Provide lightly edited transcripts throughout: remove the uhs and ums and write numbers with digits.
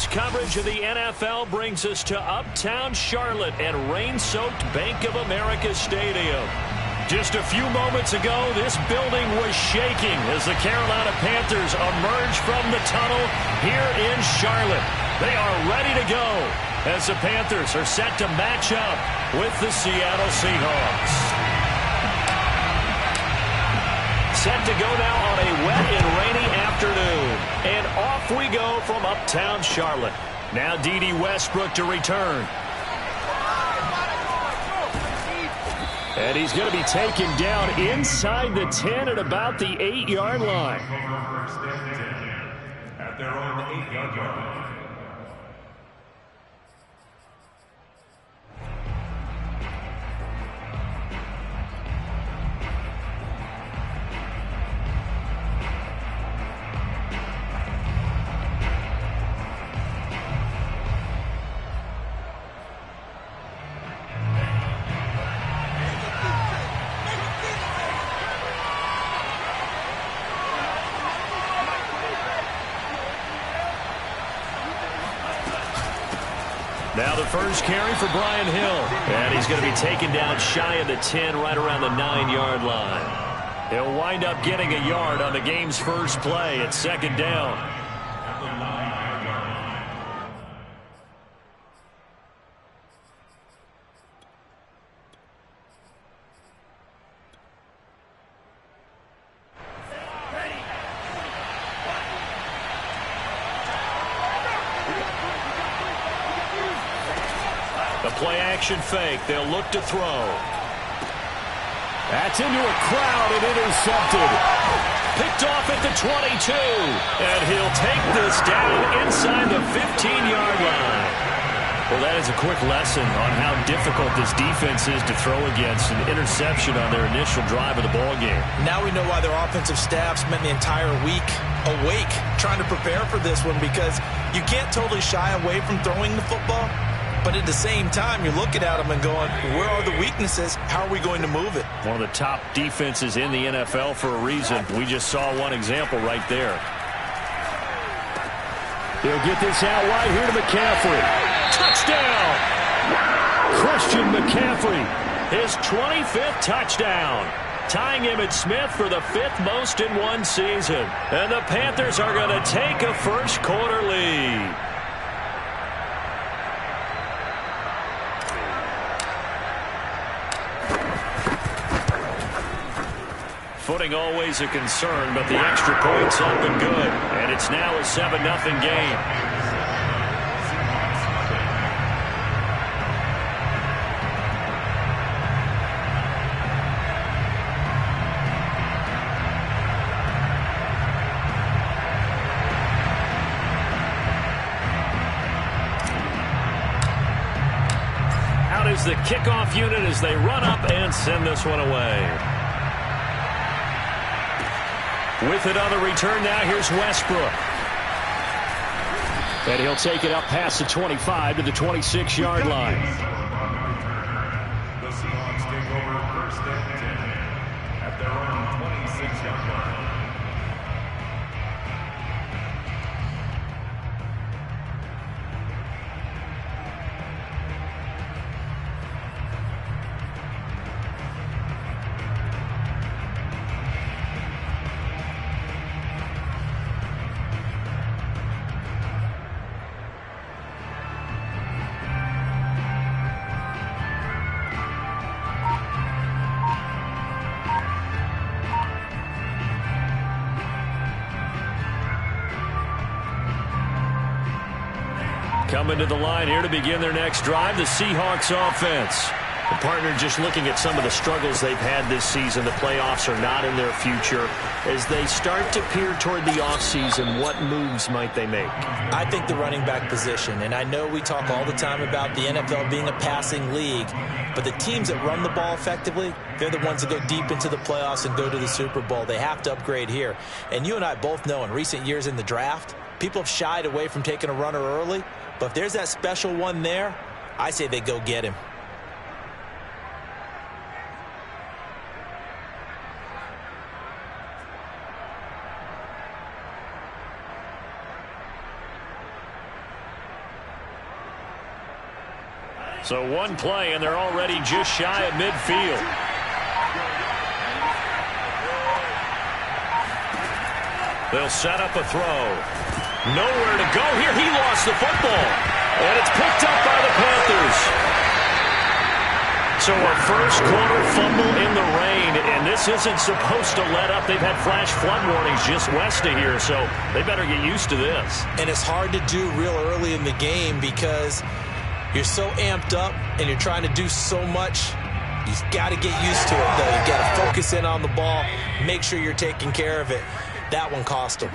Sports coverage of the NFL brings us to uptown Charlotte and rain-soaked Bank of America Stadium. Just a few moments ago, this building was shaking as the Carolina Panthers emerge from the tunnel here in Charlotte. They are ready to go as the Panthers are set to match up with the Seattle Seahawks. Set to go now on a wet and rainy afternoon. And off we go from uptown Charlotte. Now D.D. Westbrook to return. And he's going to be taken down inside the 10 at about the 8-yard line. At their own 8-yard line. Now the first carry for Brian Hill. And he's going to be taken down shy of the 10, right around the 9-yard line. He'll wind up getting a yard on the game's first play at second down. Play-action fake. They'll look to throw. That's into a crowd and intercepted. Picked off at the 22. And he'll take this down inside the 15-yard line. Well, that is a quick lesson on how difficult this defense is to throw against. An interception on their initial drive of the ballgame. Now we know why their offensive staff spent the entire week awake trying to prepare for this one, because you can't totally shy away from throwing the football. But at the same time, you're looking at them and going, where are the weaknesses? How are we going to move it? One of the top defenses in the NFL for a reason. We just saw one example right there. He'll get this out wide here to McCaffrey. Touchdown! Christian McCaffrey, his 25th touchdown. Tying Emmitt Smith for the 5th most in one season. And the Panthers are going to take a first-quarter lead. Footing always a concern, but the extra point's up and good. And it's now a 7-0 game. Out is the kickoff unit as they run up and send this one away. With it on the return now, here's Westbrook. And he'll take it up past the 25 to the 26-yard line. The Seahawks take over first and 10 at their own 26-yard line. Coming to the line here to begin their next drive, the Seahawks offense. The partner just looking at some of the struggles they've had this season. The playoffs are not in their future. As they start to peer toward the offseason, what moves might they make? I think the running back position, and I know we talk all the time about the NFL being a passing league, but the teams that run the ball effectively, they're the ones that go deep into the playoffs and go to the Super Bowl. They have to upgrade here. And you and I both know in recent years in the draft, people have shied away from taking a runner early, but if there's that special one there, I say they go get him. So one play, and they're already just shy of midfield. They'll set up a throw. Nowhere to go here. He lost the football. And it's picked up by the Panthers. So a first-quarter fumble in the rain, and this isn't supposed to let up. They've had flash flood warnings just west of here, so they better get used to this. And it's hard to do real early in the game because you're so amped up and you're trying to do so much. You've got to get used to it, though. You've got to focus in on the ball, make sure you're taking care of it. That one cost him.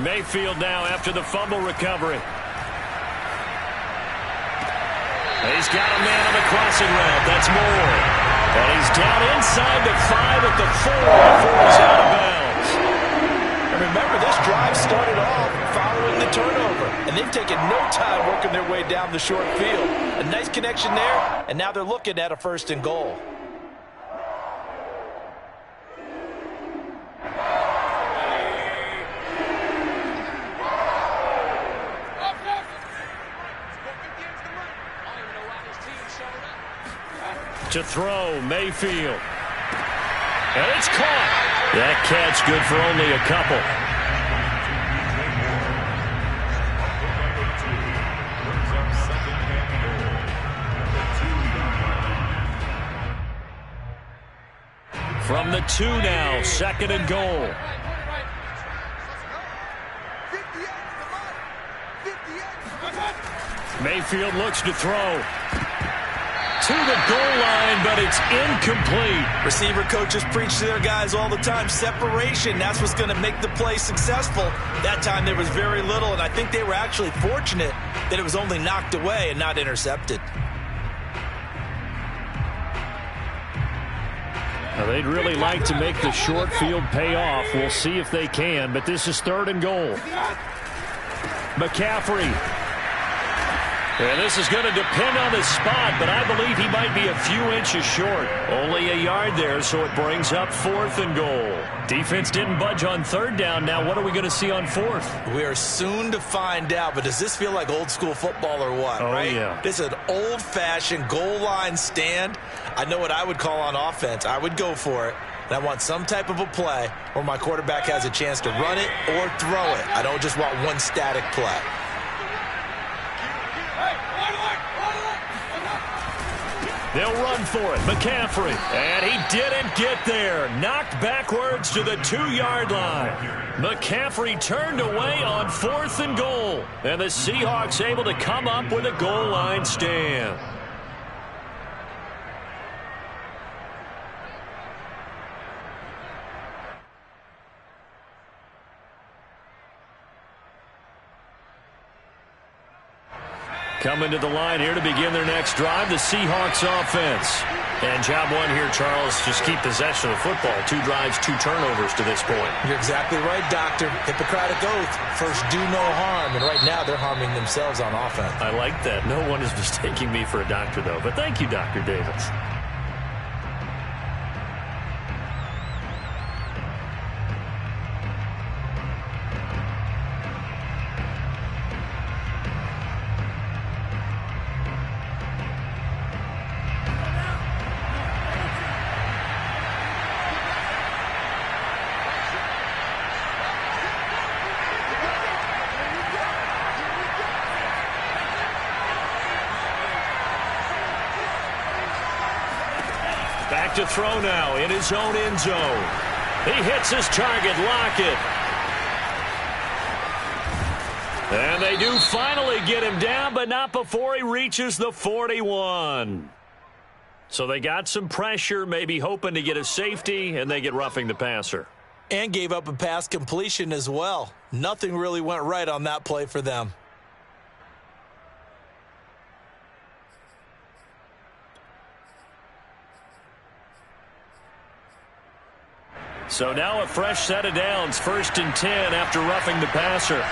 Mayfield now after the fumble recovery. He's got a man on the crossing route. That's Moore. And he's down inside the 5 at the 4 before he's out of bounds. And remember, this drive started off following the turnover. And they've taken no time working their way down the short field. A nice connection there, and now they're looking at a 1st and goal. To throw, Mayfield. And it's caught. That catch good for only a couple. From the 2 now, 2nd and goal. Mayfield looks to throw. To the goal line, but it's incomplete. Receiver coaches preach to their guys all the time. Separation, that's what's going to make the play successful. That time there was very little, and I think they were actually fortunate that it was only knocked away and not intercepted. Now, they'd really like to make the short field pay off. We'll see if they can, but this is 3rd and goal. McCaffrey. And this is going to depend on his spot, but I believe he might be a few inches short. Only a yard there, so it brings up 4th and goal. Defense didn't budge on 3rd down. Now what are we going to see on 4th? We are soon to find out, but does this feel like old school football or what, oh, right? Yeah. This is an old-fashioned goal line stand. I know what I would call on offense. I would go for it. And I want some type of a play where my quarterback has a chance to run it or throw it. I don't just want one static play. They'll run for it. McCaffrey. And he didn't get there. Knocked backwards to the 2-yard line. McCaffrey turned away on 4th and goal. And the Seahawks able to come up with a goal line stand. Coming to the line here to begin their next drive, the Seahawks offense. And job one here, Charles, just keep possession of the football. 2 drives, 2 turnovers to this point. You're exactly right, Doctor. Hippocratic oath. First, do no harm. And right now, they're harming themselves on offense. I like that. No one is mistaking me for a doctor, though. But thank you, Dr. Davis. Back to throw now in his own end zone. He hits his target, Lockett. And they do finally get him down, but not before he reaches the 41. So they got some pressure, maybe hoping to get a safety, and they get roughing the passer. And gave up a pass completion as well. Nothing really went right on that play for them. So now a fresh set of downs, 1st and 10 after roughing the passer.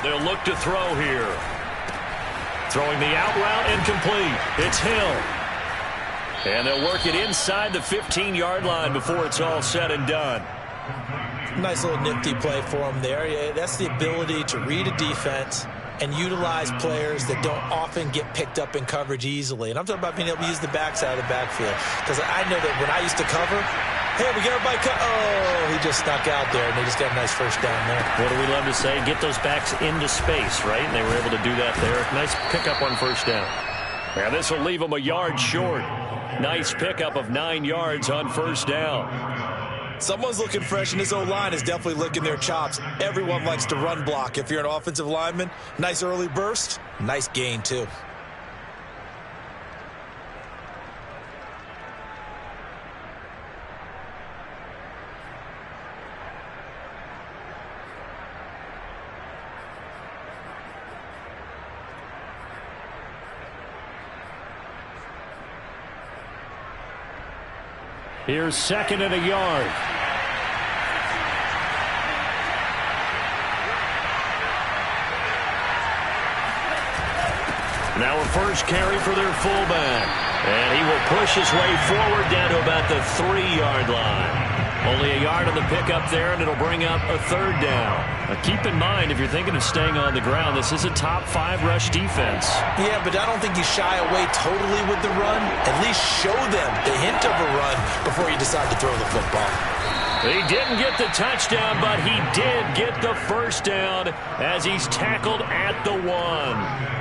They'll look to throw here. Throwing the out route incomplete. It's Hill. And they'll work it inside the 15-yard line before it's all said and done. Nice little nifty play for him there. Yeah, that's the ability to read a defense and utilize players that don't often get picked up in coverage easily. And I'm talking about being able to use the backside of the backfield. Because I know that when I used to cover, hey, we got everybody cut. Oh, he just snuck out there, and they just got a nice first down there. What do we love to say? Get those backs into space, right? And they were able to do that there. Nice pickup on first down. And this will leave them a yard short. Nice pickup of 9 yards on first down. Someone's looking fresh, and this O-line is definitely licking their chops. Everyone likes to run block. If you're an offensive lineman, nice early burst, nice gain, too. Here's second and a yard. Now a first carry for their fullback. And he will push his way forward down to about the 3-yard line. Only a yard on the pickup there, and it'll bring up a third down. Now keep in mind, if you're thinking of staying on the ground, this is a top 5 rush defense. Yeah, but I don't think you shy away totally with the run. At least show them the hint of a run before you decide to throw the football. He didn't get the touchdown, but he did get the first down as he's tackled at the 1.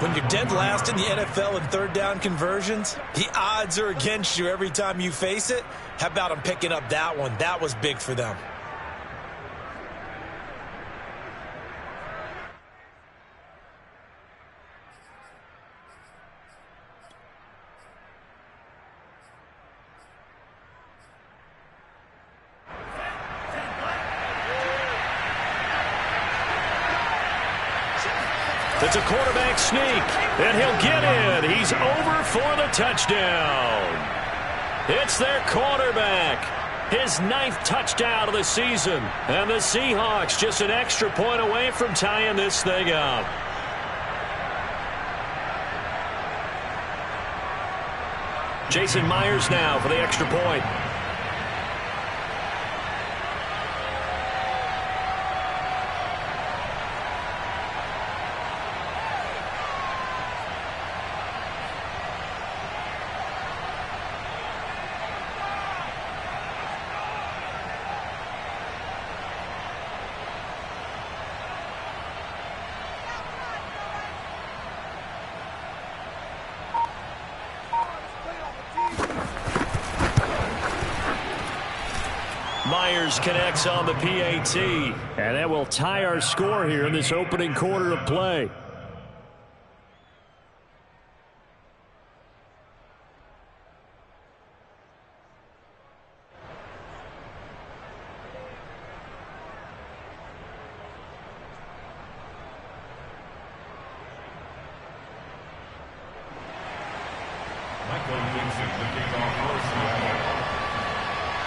When you're dead last in the NFL in third down conversions, the odds are against you every time you face it. How about him picking up that one? That was big for them. It's a quarterback sneak, and he'll get in. He's over for the touchdown. It's their quarterback. His 9th touchdown of the season. And the Seahawks just an extra point away from tying this thing up. Jason Myers now for the extra point. Myers connects on the PAT, and that will tie our score here in this opening quarter of play.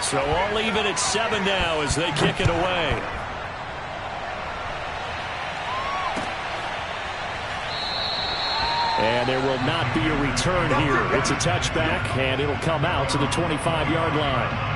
So all even at 7 now as they kick it away. And there will not be a return here. It's a touchback, and it'll come out to the 25-yard line.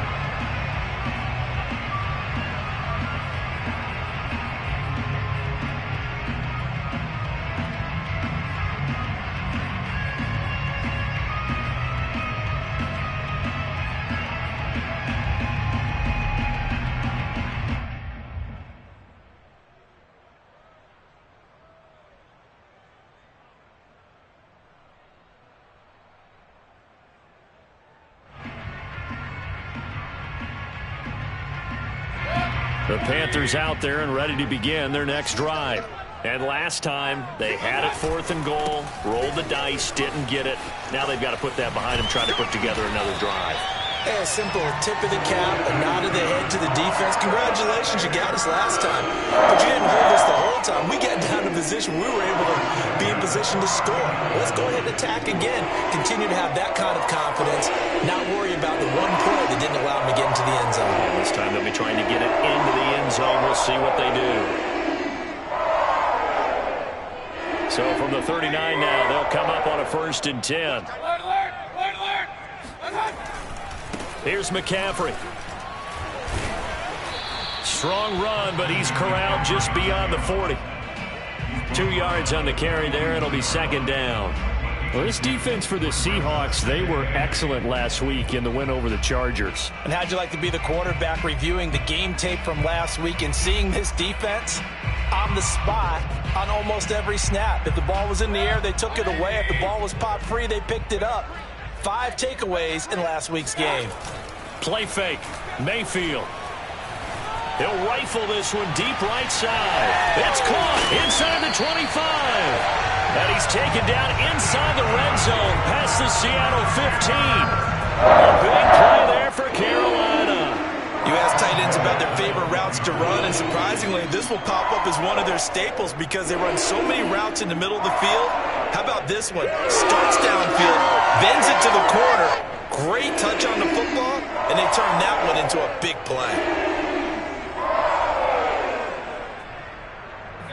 The Panthers out there and ready to begin their next drive. And last time, they had it 4th and goal, rolled the dice, didn't get it. Now they've got to put that behind them, try to put together another drive. Hey, a simple tip of the cap, a nod of the head to the defense. Congratulations, you got us last time. But you didn't hold us the whole time. We got down to position. We were able to be in position to score. Let's go ahead and attack again. Continue to have that kind of confidence. Not worry about the one play that didn't allow them to get into the end zone. This time they'll be trying to get it into the end zone. We'll see what they do. 39 now. They'll come up on a 1st and 10. Here's McCaffrey. Strong run, but he's corralled just beyond the 40. 2 yards on the carry there. It'll be 2nd down. Well, this defense for the Seahawks, they were excellent last week in the win over the Chargers. And how'd you like to be the quarterback reviewing the game tape from last week and seeing this defense on the spot on almost every snap? If the ball was in the air, they took it away. If the ball was popped free, they picked it up. 5 takeaways in last week's game. Play fake. Mayfield. He'll rifle this one deep right side. It's caught inside the 25. And he's taken down inside the red zone past the Seattle 15. A big play there for Carolina. You ask tight ends about their favorite routes to run, and surprisingly, this will pop up as one of their staples because they run so many routes in the middle of the field. How about this one? Starts downfield, bends it to the corner. Great touch on the football, and they turn that one into a big play.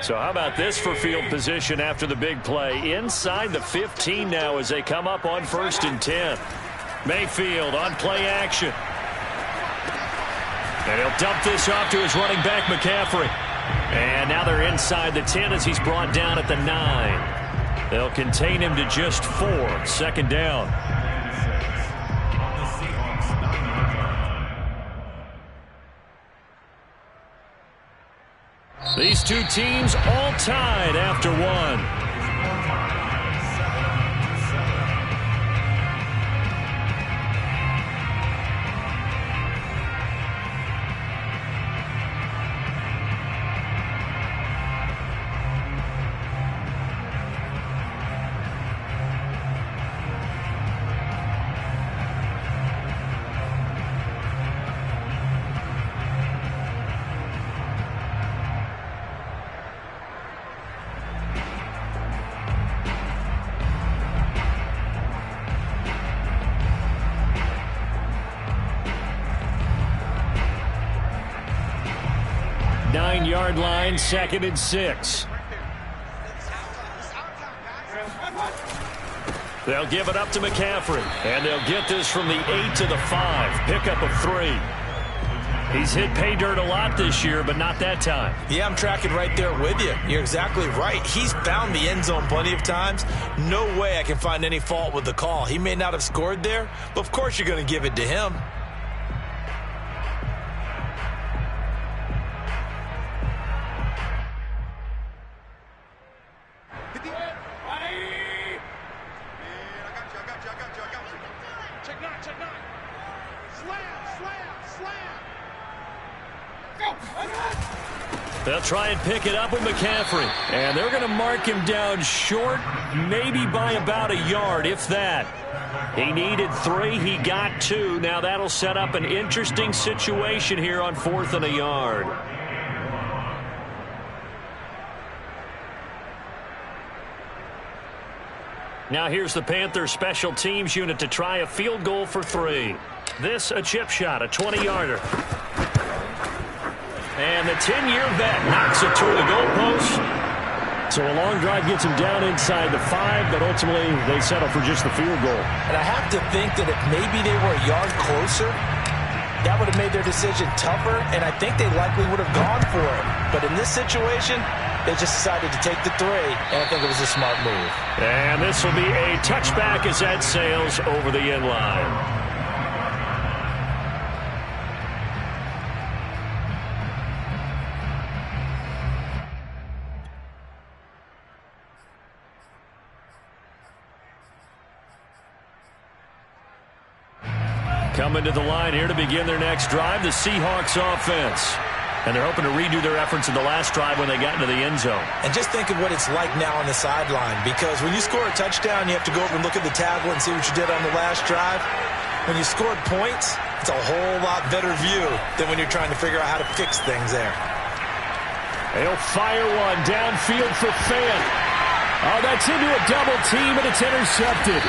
So how about this for field position after the big play? Inside the 15 now as they come up on 1st and 10. Mayfield on play action. And he'll dump this off to his running back, McCaffrey. And now they're inside the 10 as he's brought down at the 9. They'll contain him to just 4. 2nd down. These two teams all tied after 1. Yard line, 2nd and 6. They'll give it up to McCaffrey, and they'll get this from the 8 to the 5. Pickup of 3. He's hit pay dirt a lot this year, but not that time. Yeah, I'm tracking right there with you. You're exactly right. He's found the end zone plenty of times. No way I can find any fault with the call. He may not have scored there, but of course you're going to give it to him. They'll try and pick it up with McCaffrey. And they're going to mark him down short, maybe by about a yard, if that. He needed 3. He got 2. Now that'll set up an interesting situation here on 4th and a yard. Now here's the Panthers special teams unit to try a field goal for 3. This a chip shot, a 20-yarder. And the 10-year vet knocks it toward the goalpost. So a long drive gets him down inside the 5, but ultimately they settle for just the field goal. And I have to think that if maybe they were a yard closer, that would have made their decision tougher, and I think they likely would have gone for it. But in this situation, they just decided to take the 3, and I think it was a smart move. And this will be a touchback as that sails over the end line. Coming to the line here to begin their next drive, the Seahawks offense. And they're hoping to redo their efforts in the last drive when they got into the end zone. And just think of what it's like now on the sideline, because when you score a touchdown, you have to go over and look at the tablet and see what you did on the last drive. When you scored points, it's a whole lot better view than when you're trying to figure out how to fix things there. They'll fire one downfield for Fant. Oh, that's into a double team, and it's intercepted.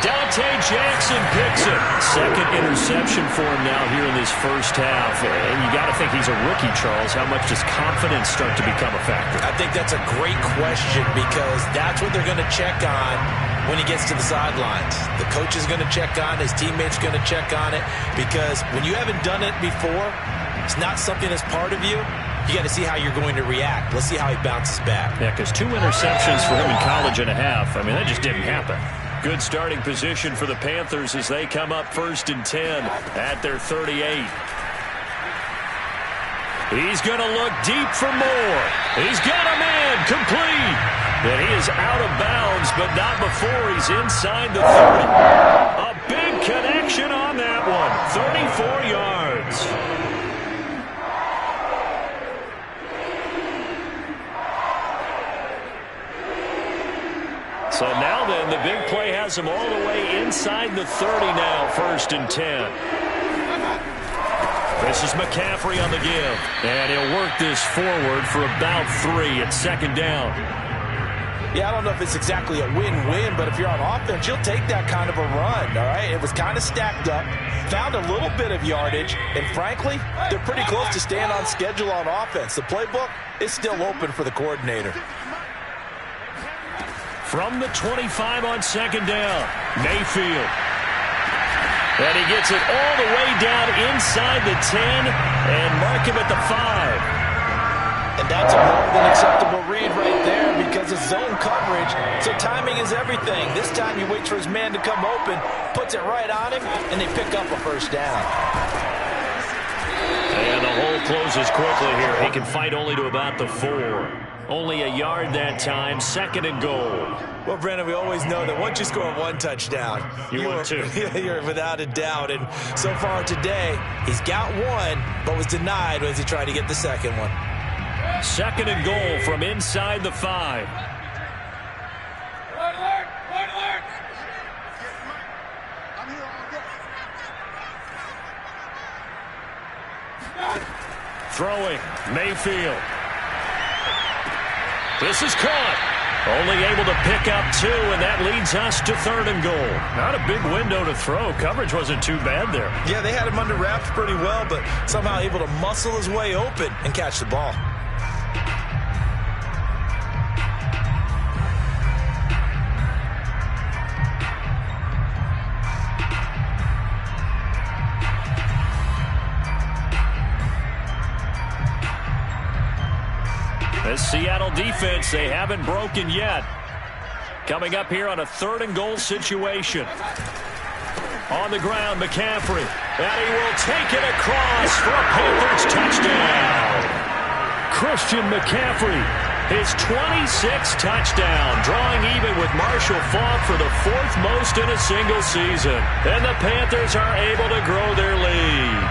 Dante Jackson picks it. Second interception for him now here in this first half. And you got to think he's a rookie, Charles. How much does confidence start to become a factor? I think that's a great question because that's what they're going to check on when he gets to the sidelines. The coach is going to check on it. His teammates are going to check on it because when you haven't done it before, it's not something that's part of you. You got to see how you're going to react. Let's see how he bounces back. Yeah, because 2 interceptions for him in college and a half. I mean, that just didn't happen. Good starting position for the Panthers as they come up 1st and 10 at their 38. He's going to look deep for more. He's got a man complete. And he is out of bounds, but not before he's inside the 30. A big connection on that one. 34 yards. So now then, the big play has him all the way inside the 30 now, 1st and 10. This is McCaffrey on the give. And he'll work this forward for about 3 at 2nd down. Yeah, I don't know if it's exactly a win-win, but if you're on offense, you'll take that kind of a run, all right? It was kind of stacked up, found a little bit of yardage, and frankly, they're pretty close to staying on schedule on offense. The playbook is still open for the coordinator. From the 25 on 2nd down, Mayfield. And he gets it all the way down inside the 10 and mark him at the 5. And that's a more than acceptable read right there because it's zone coverage, so timing is everything. This time he waits for his man to come open, puts it right on him, and they pick up a 1st down. And the hole closes quickly here. He can fight only to about the 4. Only a yard that time, 2nd and goal. Well, Brennan, we always know that once you score 1 touchdown, you too. You're without a doubt. And so far today, he's got 1, but was denied as he tried to get the 2nd one. 2nd and goal from inside the 5. Throwing, Mayfield. This is caught. Only able to pick up 2, and that leads us to 3rd and goal. Not a big window to throw. Coverage wasn't too bad there. Yeah, they had him under wraps pretty well, but somehow able to muscle his way open and catch the ball. This Seattle defense, they haven't broken yet. Coming up here on a 3rd and goal situation. On the ground, McCaffrey. And he will take it across for a Panthers touchdown. Christian McCaffrey, his 26th touchdown, drawing even with Marshall Faulk for the 4th most in a single season. And the Panthers are able to grow their lead.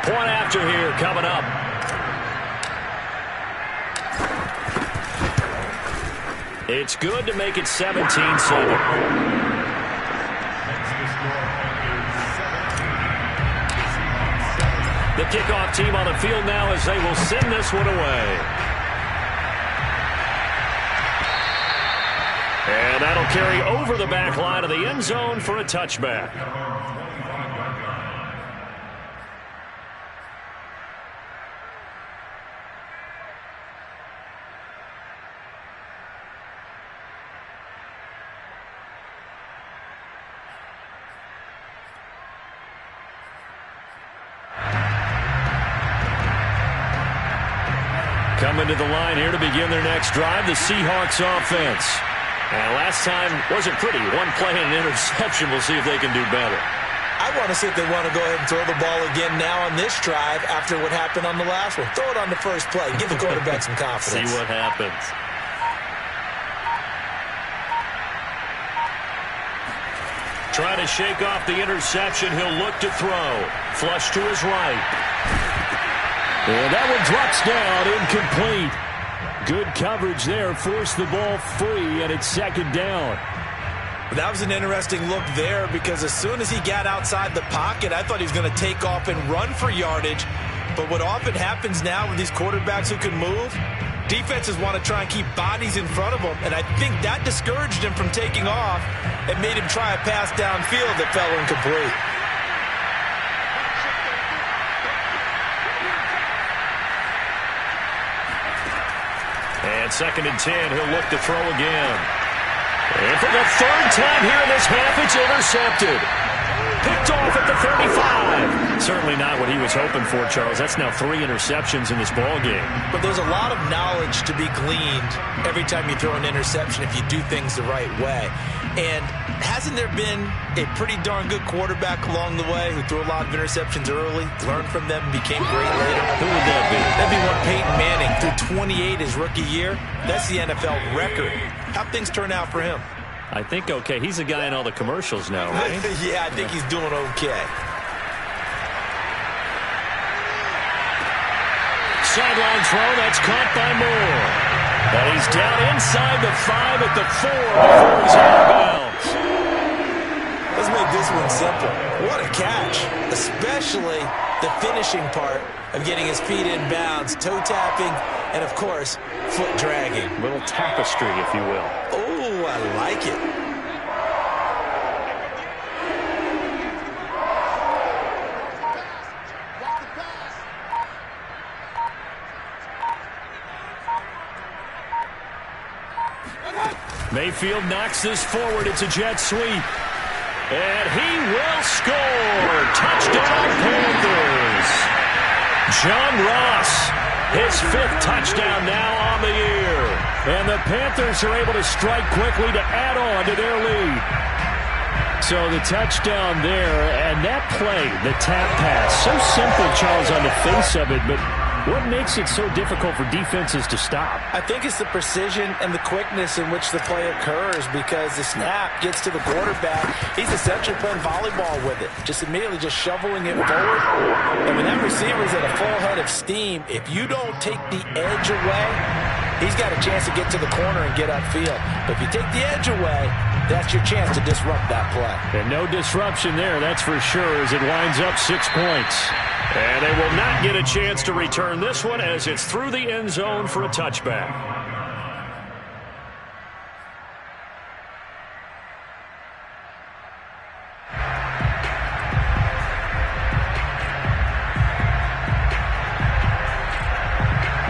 Point after here coming up. It's good to make it 17-7. The kickoff team on the field now as they will send this one away. And that'll carry over the back line of the end zone for a touchback. Coming to the line here to begin their next drive, the Seahawks offense. And last time wasn't pretty. 1 play and an interception. We'll see if they can do better. I want to see if they want to go ahead and throw the ball again now on this drive after what happened on the last one. Throw it on the first play. Give the quarterback some confidence. See what happens. Trying to shake off the interception. He'll look to throw. Flush to his right. And that one drops down, incomplete. Good coverage there, forced the ball free, and it's 2nd down. That was an interesting look there because as soon as he got outside the pocket, I thought he was going to take off and run for yardage. But what often happens now with these quarterbacks who can move, Defenses want to try and keep bodies in front of him, and I think that discouraged him from taking off and made him try a pass downfield that fell incomplete. And 2nd and 10, he'll look to throw again. And for the 3rd time here in this half, it's intercepted. Picked off at the 35. Certainly not what he was hoping for, Charles. That's now 3 interceptions in this ball game. But there's a lot of knowledge to be gleaned every time you throw an interception if you do things the right way. And hasn't there been a pretty darn good quarterback along the way who threw a lot of interceptions early, learned from them, and became great later? Who would that be? That'd be one Peyton Manning. Threw 28 his rookie year. That's the NFL record. How'd things turn out for him? I think okay. He's a guy in all the commercials now, right? Yeah, I think he's doing okay. Sideline throw, that's caught by Moore. And he's down inside the 5 at the 4 before he's out of bounds. Let's make this one simple. What a catch, especially the finishing part of getting his feet in bounds, toe tapping, and of course, foot dragging. Little tapestry, if you will. Oh, I like it. Mayfield knocks this forward. It's a jet sweep. And he will score. Touchdown, Panthers. John Ross, his 5th touchdown now on the year. And the Panthers are able to strike quickly to add on to their lead. So the touchdown there, and that play, the tap pass, so simple, Charles, on the face of it, but what makes it so difficult for defenses to stop? I think it's the precision and the quickness in which the play occurs, because the snap gets to the quarterback. He's essentially playing volleyball with it, just immediately just shoveling it forward. And when that receiver's at a full head of steam, if you don't take the edge away, he's got a chance to get to the corner and get upfield. But if you take the edge away, that's your chance to disrupt that play. And no disruption there, that's for sure, as it winds up 6 points. And they will not get a chance to return this one as it's through the end zone for a touchback.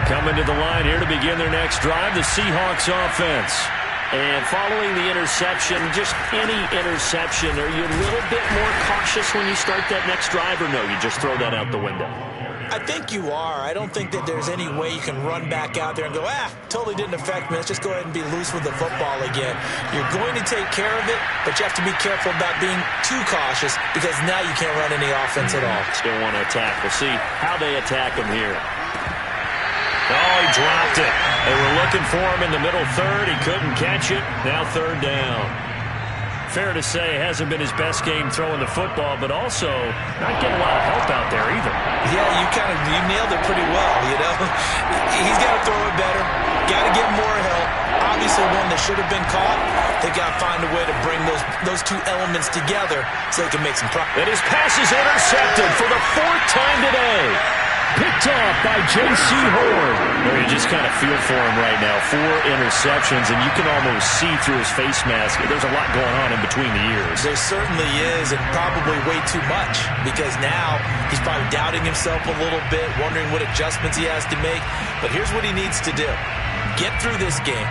Coming to the line here to begin their next drive, the Seahawks offense. And following the interception, just any interception, are you a little bit more cautious when you start that next drive, or no, you just throw that out the window? I think you are. I don't think that there's any way you can run back out there and go, totally didn't affect me. Let's just go ahead and be loose with the football again. You're going to take care of it, but you have to be careful about being too cautious, because now you can't run any offense at all. Still want to attack. We'll see how they attack him here. Oh, he dropped it. They were looking for him in the middle 3rd. He couldn't catch it. Now 3rd down. Fair to say, it hasn't been his best game throwing the football, but also not getting a lot of help out there either. Yeah, you nailed it pretty well, you know. He's got to throw it better. Got to get more help. Obviously, one that should have been caught. They got to find a way to bring those 2 elements together so they can make some progress. And his pass is intercepted for the 4th time today. Picked off by J.C. Horn. Well, you just kind of feel for him right now. 4 interceptions, and you can almost see through his face mask. There's a lot going on in between the ears. There certainly is, and probably way too much, because now he's probably doubting himself a little bit, wondering what adjustments he has to make. But here's what he needs to do. Get through this game.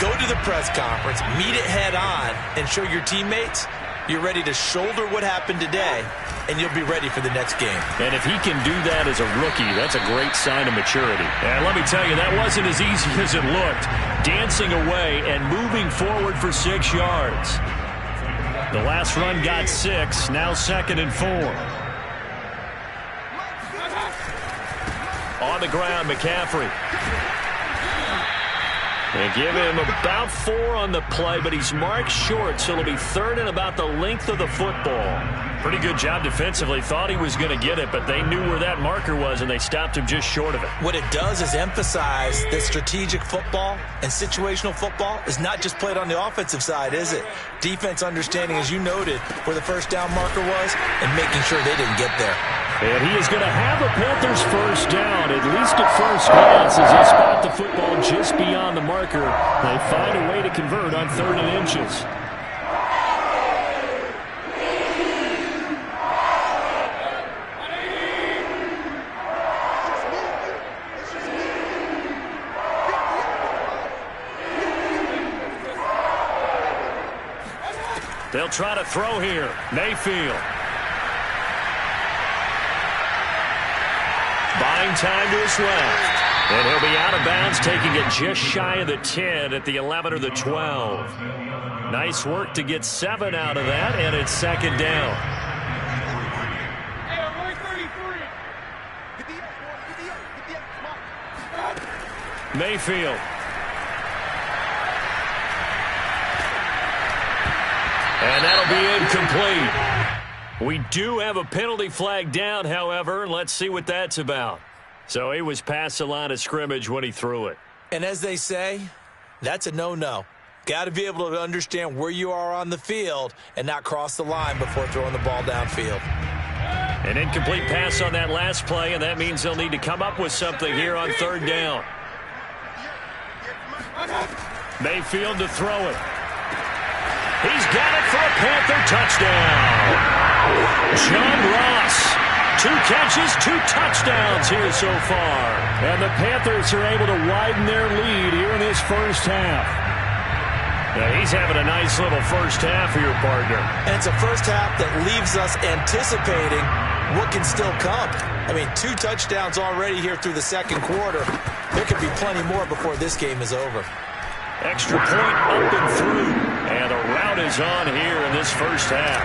Go to the press conference, meet it head on, and show your teammates you're ready to shoulder what happened today, and you'll be ready for the next game. And if he can do that as a rookie, that's a great sign of maturity. And let me tell you, that wasn't as easy as it looked. Dancing away and moving forward for 6 yards. The last run got 6, now 2nd and 4. On the ground, McCaffrey. They give him about 4 on the play, but he's marked short, so it'll be 3rd and about the length of the football. Pretty good job defensively. Thought he was going to get it, but they knew where that marker was, and they stopped him just short of it. What it does is emphasize that strategic football and situational football is not just played on the offensive side, is it? Defense understanding, as you noted, where the first down marker was and making sure they didn't get there. And he is going to have a Panthers first down, at least at first glance, as they spot the football just beyond the marker. They find a way to convert on 3rd and inches. They'll try to throw here. Mayfield. Buying time to his left. And he'll be out of bounds, taking it just shy of the 10 at the 11 or the 12. Nice work to get 7 out of that, and it's 2nd down. Mayfield. And that'll be incomplete. We do have a penalty flag down, however. Let's see what that's about. So he was past the line of scrimmage when he threw it. And as they say, that's a no-no. Got to be able to understand where you are on the field and not cross the line before throwing the ball downfield. An incomplete pass on that last play, and that means they'll need to come up with something here on 3rd down. Mayfield to throw it. He's got it for a Panther touchdown. John Ross, 2 catches, 2 touchdowns here so far. And the Panthers are able to widen their lead here in this first half. Yeah, he's having a nice little first half for your partner. And it's a first half that leaves us anticipating what can still come. I mean, 2 touchdowns already here through the 2nd quarter. There could be plenty more before this game is over. Extra point up and through. And the route is on here in this first half.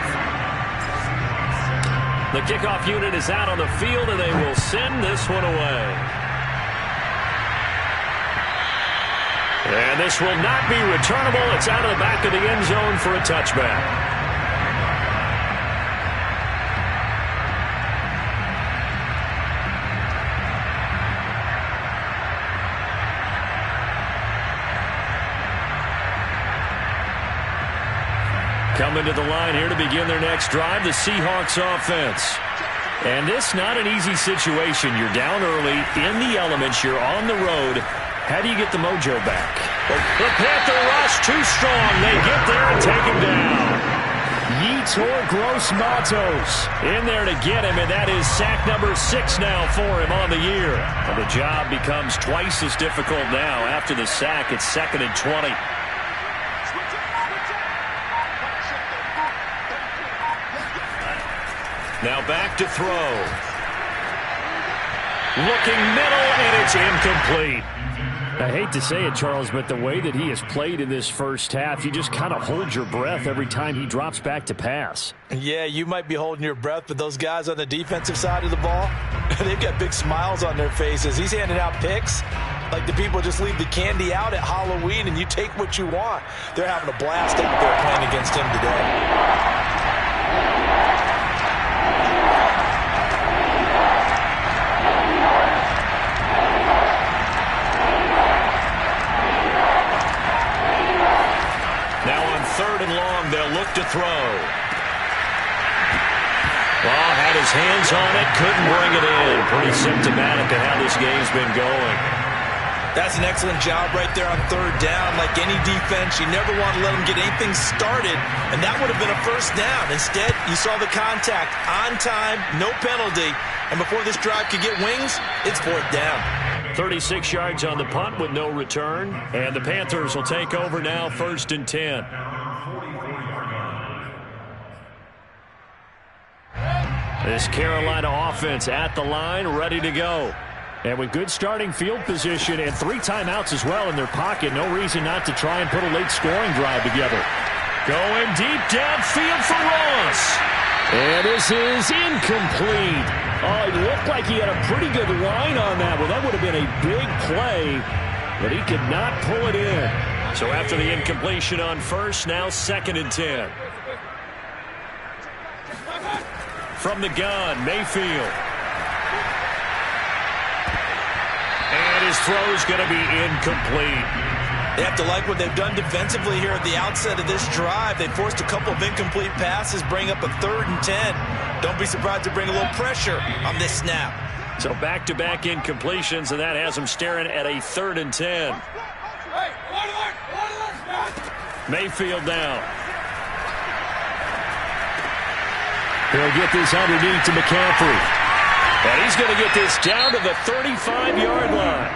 The kickoff unit is out on the field, and they will send this one away. And this will not be returnable. It's out of the back of the end zone for a touchback. Coming to the line here to begin their next drive, the Seahawks offense. And this not an easy situation. You're down early, in the elements, you're on the road. How do you get the mojo back? The Panther rush too strong. They get there and take him down. Yetur Gross-Matos in there to get him, and that is sack number 6 now for him on the year. And the job becomes twice as difficult now. After the sack, it's 2nd and 20. Now back to throw. Looking middle, and it's incomplete. I hate to say it, Charles, but the way that he has played in this first half, you just kind of hold your breath every time he drops back to pass. Yeah, you might be holding your breath, but those guys on the defensive side of the ball, they've got big smiles on their faces. He's handing out picks like the people just leave the candy out at Halloween and you take what you want. They're having a blast out there playing against him today. To throw. Well, had his hands on it, couldn't bring it in. Pretty symptomatic of how this game's been going. That's an excellent job right there on 3rd down. Like any defense, you never want to let them get anything started, and that would have been a first down. Instead, you saw the contact on time, no penalty, and before this drive could get wings, it's 4th down. 36 yards on the punt with no return, and the Panthers will take over now, 1st and 10. This Carolina offense at the line, ready to go. And with good starting field position and 3 timeouts as well in their pocket, no reason not to try and put a late scoring drive together. Going deep downfield for Ross. And this is incomplete. Oh, it looked like he had a pretty good line on that one. That would have been a big play, but he could not pull it in. So after the incompletion on first, now 2nd and 10. From the gun, Mayfield. And his throw's going to be incomplete. They have to like what they've done defensively here at the outset of this drive. They forced a couple of incomplete passes, bring up a 3rd and 10. Don't be surprised to bring a little pressure on this snap. So back-to-back incompletions, and that has him staring at a 3rd and 10. Mayfield now. He'll get this underneath to McCaffrey. And he's going to get this down to the 35-yard line.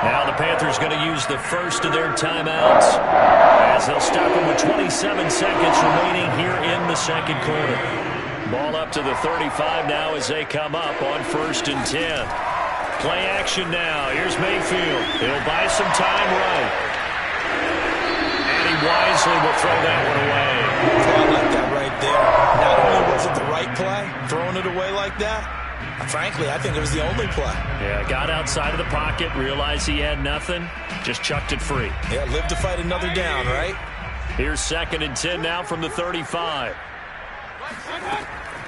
Now the Panthers going to use the first of their timeouts as they'll stop him with 27 seconds remaining here in the second quarter. Ball up to the 35 now as they come up on 1st and 10. Play action now. Here's Mayfield. He'll buy some time right. And he wisely will throw that one away. I like that right there. Not only was it the right play, throwing it away like that, frankly, I think it was the only play. Yeah, got outside of the pocket, realized he had nothing, just chucked it free. Yeah, live to fight another down, right? Here's 2nd and 10 now from the 35.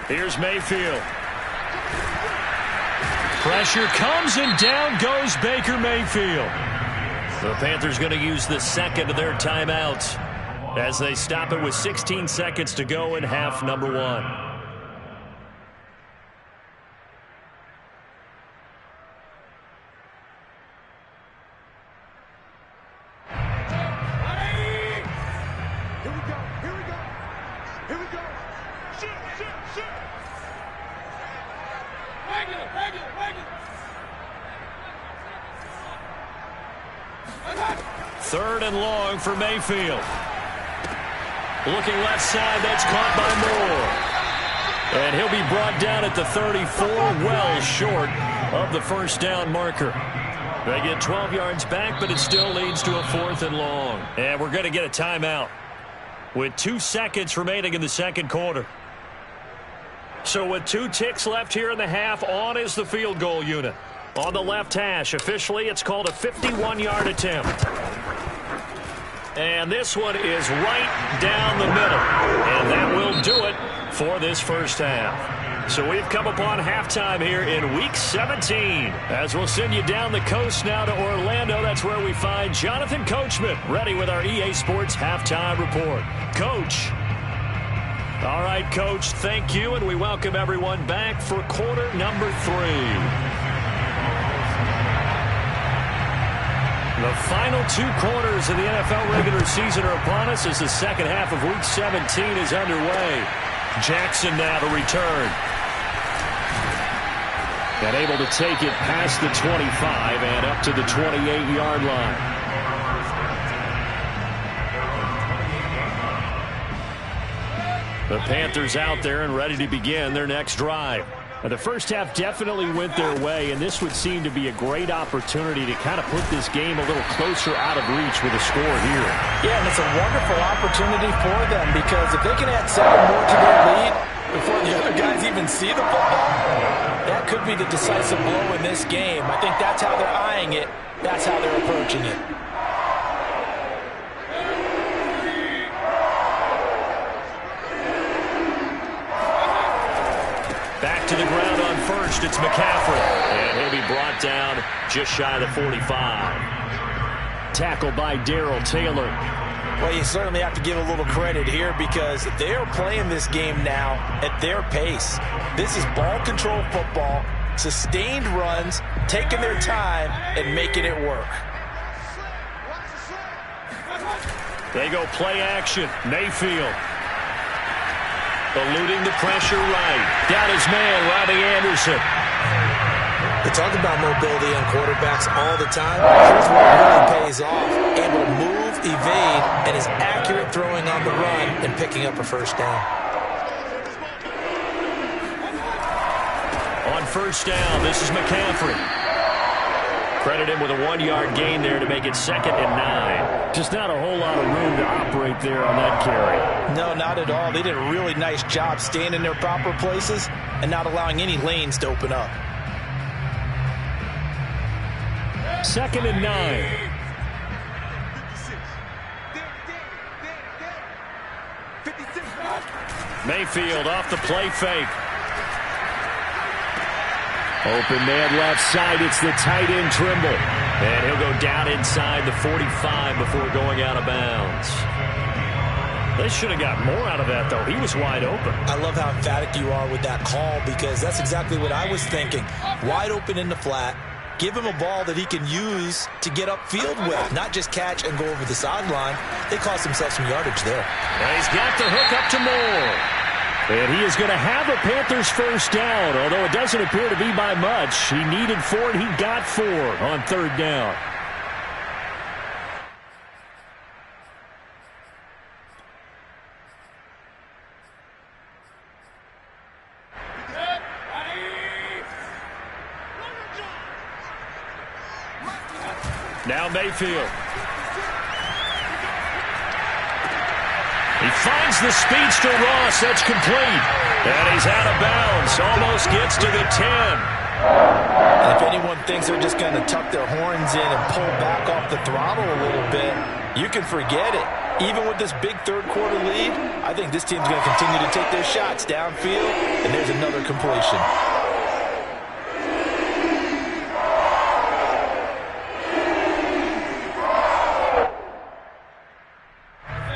Here's Mayfield. Pressure comes and down goes Baker Mayfield. The Panthers going to use the second of their timeouts as they stop it with 16 seconds to go in half number 1. Third and long for Mayfield. Looking left side, that's caught by Moore. And he'll be brought down at the 34, well short of the first down marker. They get 12 yards back, but it still leads to a 4th and long. And we're going to get a timeout with 2 seconds remaining in the second quarter. So with 2 ticks left here in the half, on is the field goal unit. On the left hash, officially it's called a 51-yard attempt. And this one is right down the middle. And that will do it for this first half. So we've come upon halftime here in Week 17. As we'll send you down the coast now to Orlando. That's where we find Jonathan Coachman ready with our EA Sports Halftime Report. Coach. All right, Coach, thank you. And we welcome everyone back for quarter number 3. The final 2 quarters of the NFL regular season are upon us as the second half of Week 17 is underway. Jackson now to return. And able to take it past the 25 and up to the 28-yard line. The Panthers out there and ready to begin their next drive. The first half definitely went their way, and this would seem to be a great opportunity to kind of put this game a little closer out of reach with a score here. Yeah, and it's a wonderful opportunity for them because if they can add 7 more to their lead before the other guys even see the football, that could be the decisive blow in this game. I think that's how they're eyeing it. That's how they're approaching it. Back to the ground on first, it's McCaffrey. And he'll be brought down just shy of the 45. Tackled by Darrell Taylor. Well, you certainly have to give a little credit here because they are playing this game now at their pace. This is ball control football, sustained runs, taking their time, and making it work. They go play action. Mayfield. Eluding the pressure right. Down his man, Robbie Anderson. They talk about mobility on quarterbacks all the time. Here's where it really pays off. Able to move, evade, and is accurate throwing on the run and picking up a first down. On first down, this is McCaffrey. Credit him with a 1-yard gain there to make it 2nd and 9. Just not a whole lot of room to operate there on that carry. No, not at all. They did a really nice job staying in their proper places and not allowing any lanes to open up. 2nd and 9. Mayfield off the play fake. Open man left side. It's the tight end Trimble. And he'll go down inside the 45 before going out of bounds. They should have got more out of that, though. He was wide open. I love how emphatic you are with that call because that's exactly what I was thinking. Wide open in the flat. Give him a ball that he can use to get upfield with, not just catch and go over the sideline. They cost themselves some yardage there. And he's got the hook up to Moore. And he is going to have a Panthers first down, although it doesn't appear to be by much. He needed 4, and he got 4 on third down. Now Mayfield. He finds the speedster Ross. That's complete. And he's out of bounds. Almost gets to the 10. And if anyone thinks they're just going to tuck their horns in and pull back off the throttle a little bit, you can forget it. Even with this big third-quarter lead, I think this team's going to continue to take their shots downfield, and there's another completion.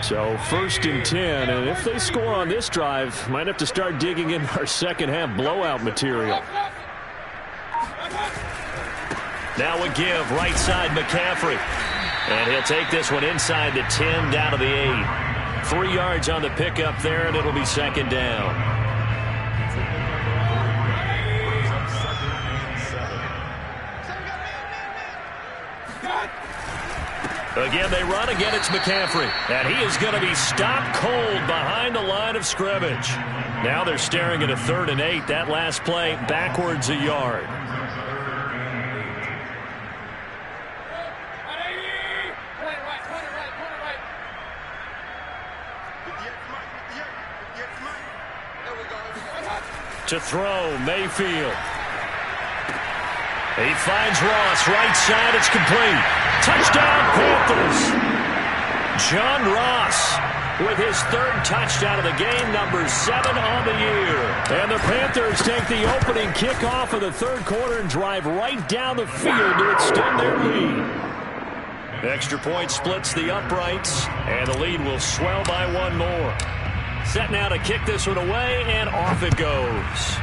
So first and 10, and if they score on this drive, might have to start digging in our second-half blowout material. Now a give, right side McCaffrey. And he'll take this one inside the 10, down to the 8. 3 yards on the pickup there, and it'll be second down. Again, they run. Again, it's McCaffrey. And he is going to be stopped cold behind the line of scrimmage. Now they're staring at a 3rd and 8. That last play backwards a yard. To throw, Mayfield. He finds Ross, right side, it's complete. Touchdown, Panthers. John Ross with his 3rd touchdown of the game, number 7 on the year. And the Panthers take the opening kickoff of the 3rd quarter and drive right down the field to extend their lead. Extra point splits the uprights, and the lead will swell by 1 more. Set now to kick this one away, and off it goes.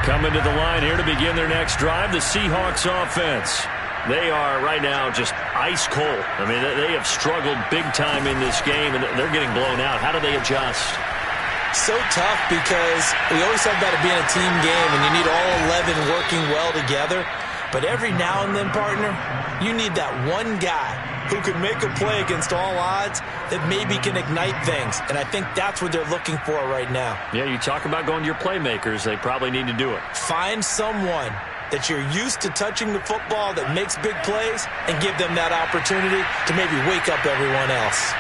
Coming to the line here to begin their next drive, the Seahawks offense. They are right now just ice cold. I mean, they have struggled big time in this game, and they're getting blown out. How do they adjust? So tough because we always talk about it being a team game, and you need all 11 working well together. But every now and then, partner, you need that one guy who can make a play against all odds that maybe can ignite things. And I think that's what they're looking for right now. Yeah, you talk about going to your playmakers. They probably need to do it. Find someone that you're used to touching the football that makes big plays and give them that opportunity to maybe wake up everyone else.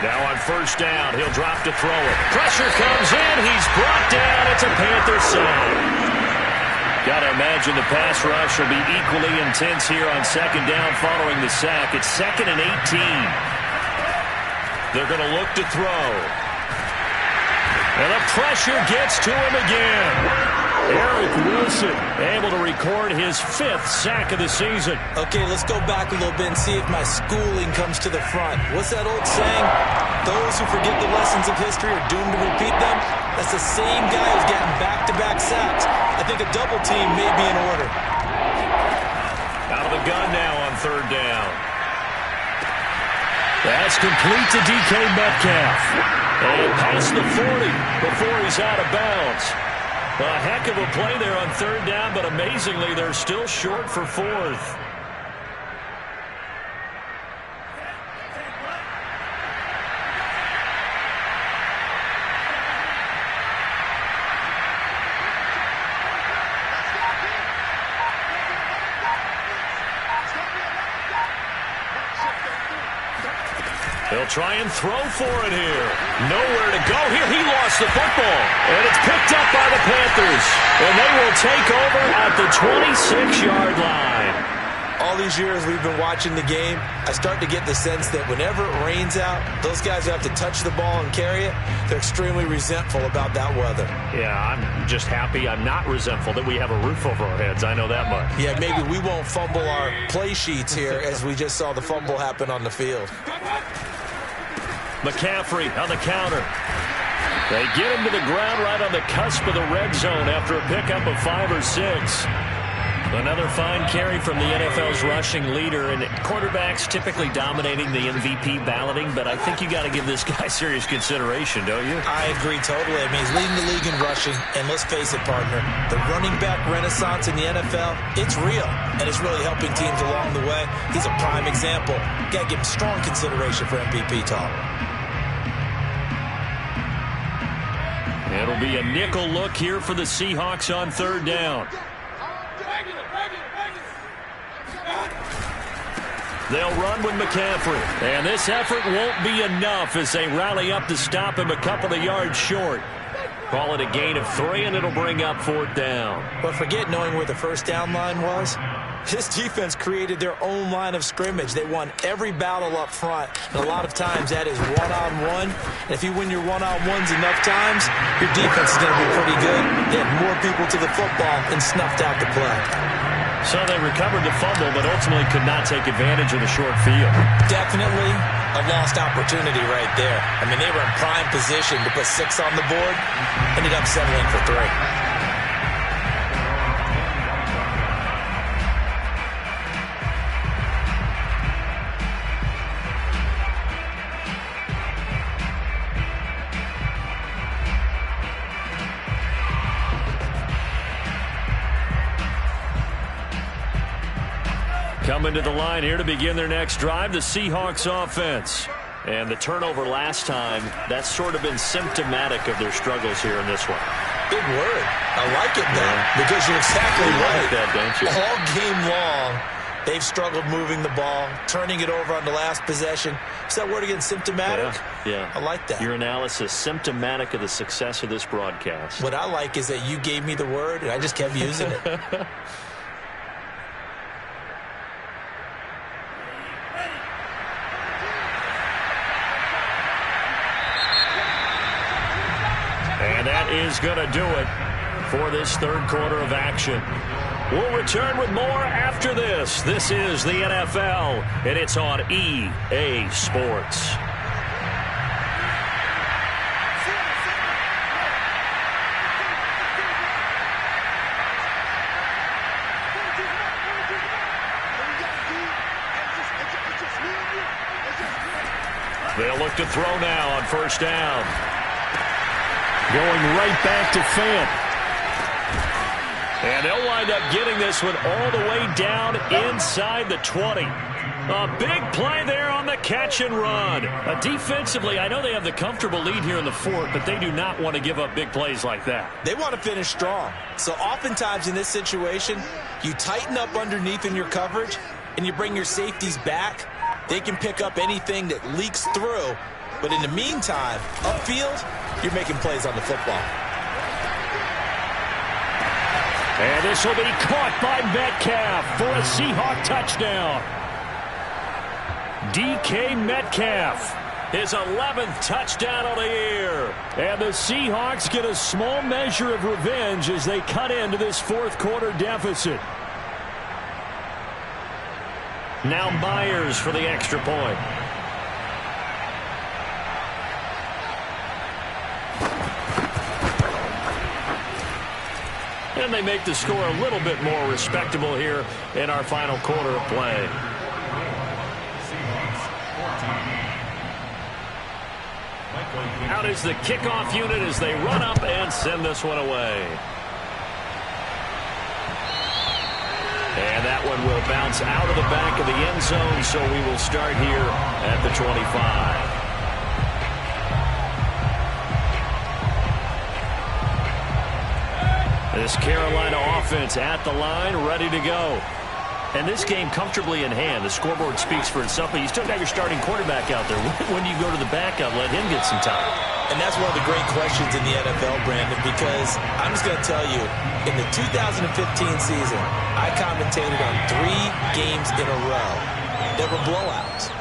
Now on first down, he'll drop to throw it. Pressure comes in. He's brought down. It's a Panther sack. Got to imagine the pass rush will be equally intense here on second down following the sack. It's 2nd and 18. They're going to look to throw. And the pressure gets to him again. Eric Wilson able to record his 5th sack of the season. Okay, let's go back a little bit and see if my schooling comes to the front. What's that old saying? Those who forget the lessons of history are doomed to repeat them. That's the same guy who's getting back-to-back sacks. I think a double team may be in order. Out of the gun now on third down. That's complete to DK Metcalf. And past the 40 before he's out of bounds. A heck of a play there on third down, but amazingly, they're still short for 4th. He'll try and throw for it here. Nowhere to go here. He lost lost the football, and it's picked up by the Panthers. And they will take over at the 26-yard line. All these years we've been watching the game, I start to get the sense that whenever it rains out, those guys who have to touch the ball and carry it, they're extremely resentful about that weather. Yeah, I'm just happy I'm not resentful that we have a roof over our heads. I know that much. Yeah, maybe we won't fumble our play sheets here as we just saw the fumble happen on the field. McCaffrey on the counter. They get him to the ground right on the cusp of the red zone after a pickup of 5 or 6. Another fine carry from the NFL's rushing leader, and quarterbacks typically dominating the MVP balloting, but I think you got to give this guy serious consideration, don't you? I agree totally. I mean, he's leading the league in rushing, and let's face it, partner, the running back renaissance in the NFL, it's real, and it's really helping teams along the way. He's a prime example. Got to give him strong consideration for MVP talk. It'll be a nickel look here for the Seahawks on 3rd down. They'll run with McCaffrey. And this effort won't be enough as they rally up to stop him a couple of yards short. Call it a gain of 3, and it'll bring up 4th down. But forget knowing where the first down line was. This defense created their own line of scrimmage. They won every battle up front, and a lot of times that is one-on-one. And if you win your one-on-ones enough times, your defense is going to be pretty good. They had more people to the football and snuffed out the play. So they recovered the fumble, but ultimately could not take advantage of the short field. Definitely a lost opportunity right there. I mean, they were in prime position to put 6 on the board, ended up settling for 3. Coming to the line here to begin their next drive, the Seahawks offense. And the turnover last time, that's sort of been symptomatic of their struggles here in this one. Big word. I like it, though, because you're exactly right. Like that, don't you? All game long, they've struggled moving the ball, turning it over on the last possession. Is that word again, symptomatic? Yeah. I like that. Your analysis, symptomatic of the success of this broadcast. What I like is that you gave me the word, and I just kept using it. And that is going to do it for this 3rd quarter of action. We'll return with more after this. This is the NFL, and it's on EA Sports. They'll look to throw now on 1st down. Going right back to Fant. And they'll wind up getting this one all the way down inside the 20. A big play there on the catch and run. Defensively, I know they have the comfortable lead here in the 4th, but they do not want to give up big plays like that. They want to finish strong. So oftentimes in this situation, you tighten up underneath in your coverage, and you bring your safeties back. They can pick up anything that leaks through. But in the meantime, upfield, you're making plays on the football. And this will be caught by Metcalf for a Seahawk touchdown. DK Metcalf, his 11th touchdown of the year. And the Seahawks get a small measure of revenge as they cut into this 4th quarter deficit. Now Myers for the extra point. And they make the score a little bit more respectable here in our final quarter of play. Out is the kickoff unit as they run up and send this one away. And that one will bounce out of the back of the end zone, so we will start here at the 25. This Carolina offense at the line, ready to go. And this game comfortably in hand. The scoreboard speaks for itself, but you still got your starting quarterback out there. When do you go to the backup, let him get some time? And that's one of the great questions in the NFL, Brandon, because I'm just going to tell you, in the 2015 season, I commentated on 3 games in a row that were blowouts.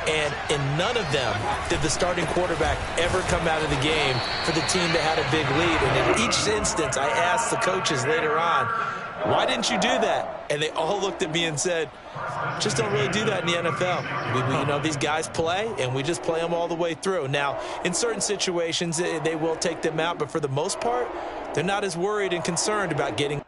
And in none of them did the starting quarterback ever come out of the game for the team that had a big lead. And in each instance, I asked the coaches later on, why didn't you do that? And they all looked at me and said, just don't really do that in the NFL. You know, these guys play, and we just play them all the way through. Now, in certain situations, they will take them out, but for the most part, they're not as worried and concerned about getting